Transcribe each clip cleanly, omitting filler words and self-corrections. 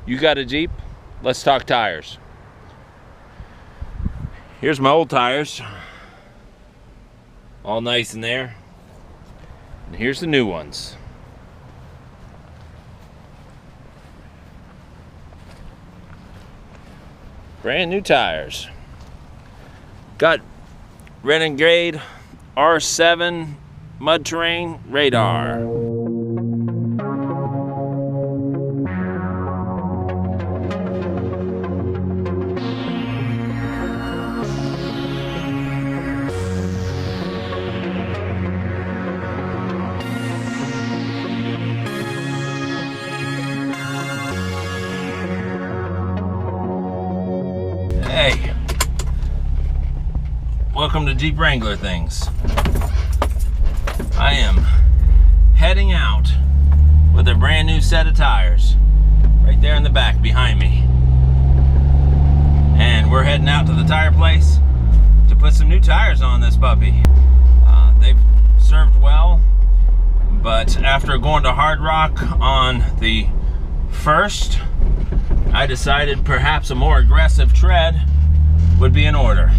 You got a Jeep? Let's talk tires. Here's my old tires. All nice in there. And here's the new ones. Brand new tires. Got Renegade R7 mud terrain radar. Hey, welcome to JK Wrangler things. I am heading out with a brand new set of tires right there in the back behind me. And we're heading out to the tire place to put some new tires on this puppy. They've served well, but after going to Hard Rock on the first, I decided perhaps a more aggressive tread would be in order.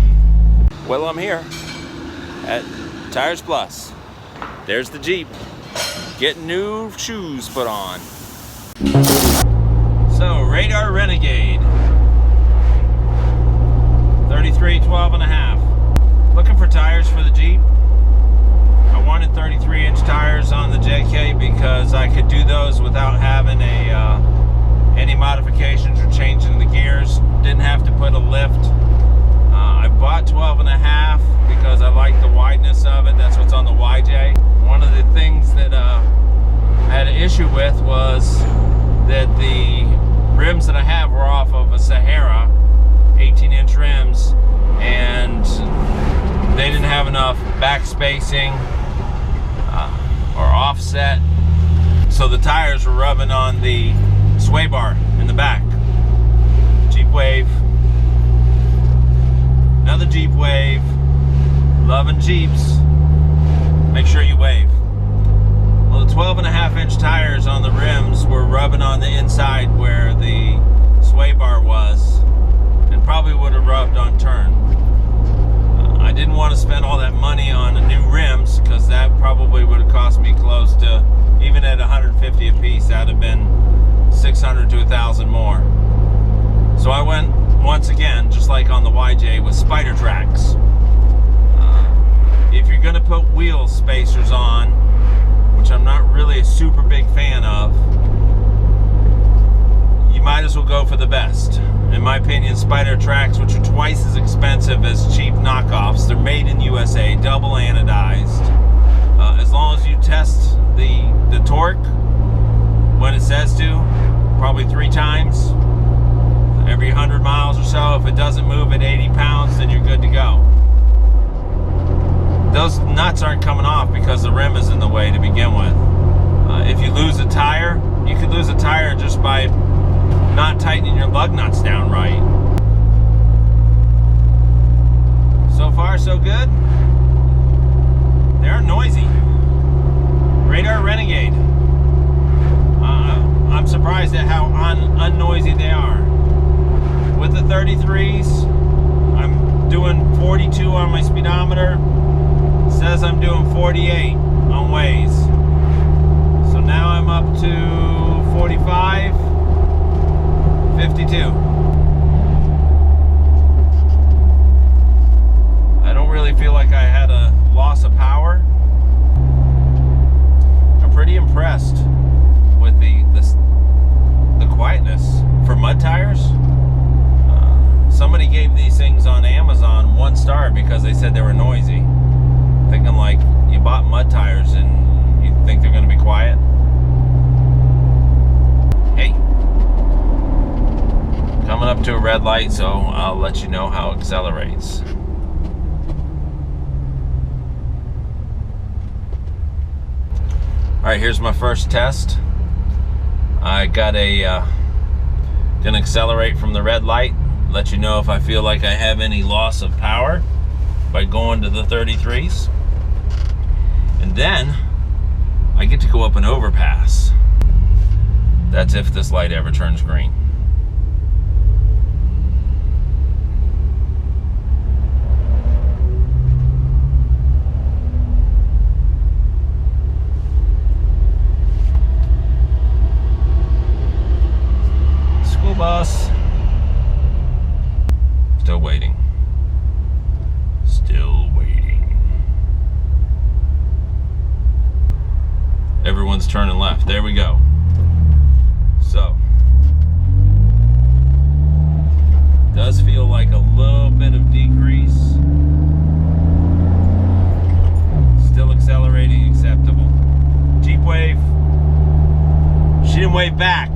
Well, I'm here at Tires Plus. There's the Jeep getting new shoes put on. So, Radar Renegade 33 12.5. Looking for tires for the Jeep. I wanted 33-inch tires on the JK because I could do those without having any modifications or changing the gears. Didn't have to put a lift. I bought 12.5 because I like the wideness of it. That's what's on the YJ. One of the things that I had an issue with was that the rims that I have were off of a Sahara 18-inch rims, and they didn't have enough back spacing or offset, so the tires were rubbing on the sway bar in the back. Jeep Wave. Another Jeep Wave. Loving Jeeps. Make sure you wave. Well, the 12.5-inch tires on the rims were rubbing on the inside where the sway bar was, and probably would have rubbed on turn. I didn't want to spend all that money on the new rims because that probably would have cost me close to, even at $150 a piece, that would have been $600 to $1,000 more. So I went once again, just like on the YJ, with Spidertrax. If you're going to put wheel spacers on, which I'm not really a super big fan of, you might as well go for the best. In my opinion, Spidertrax, which are twice as expensive as cheap knockoffs, they're made in USA, double anodized. As long as you test the torque when it says to, probably 3 times every 100 miles or so. If it doesn't move at 80 pounds, then you're good to go. Those nuts aren't coming off because the rim is in the way to begin with. If you lose a tire, you could lose a tire just by not tightening your lug nuts down right. So far, so good. They are noisy. Radar Renegade. I'm surprised at how unnoisy they are. With the 33s, I'm doing 42 on my speedometer. It says I'm doing 48 on Waze. So now I'm up to 45, 52. I don't really feel like I had a loss of power. I'm pretty impressed with the quietness for mud tires. Somebody gave these things on Amazon 1 star because they said they were noisy. Thinking like, you bought mud tires and you think they're going to be quiet? Hey, coming up to a red light, so I'll let you know how it accelerates. Alright, here's my first test. I got gonna accelerate from the red light, let you know if I feel like I have any loss of power by going to the 33s. And then I get to go up an overpass. That's if this light ever turns green. School bus. Still waiting. Still waiting. Everyone's turning left. There we go. So, does feel like a little bit of decrease. Still accelerating acceptable. Jeep wave. She didn't wave back.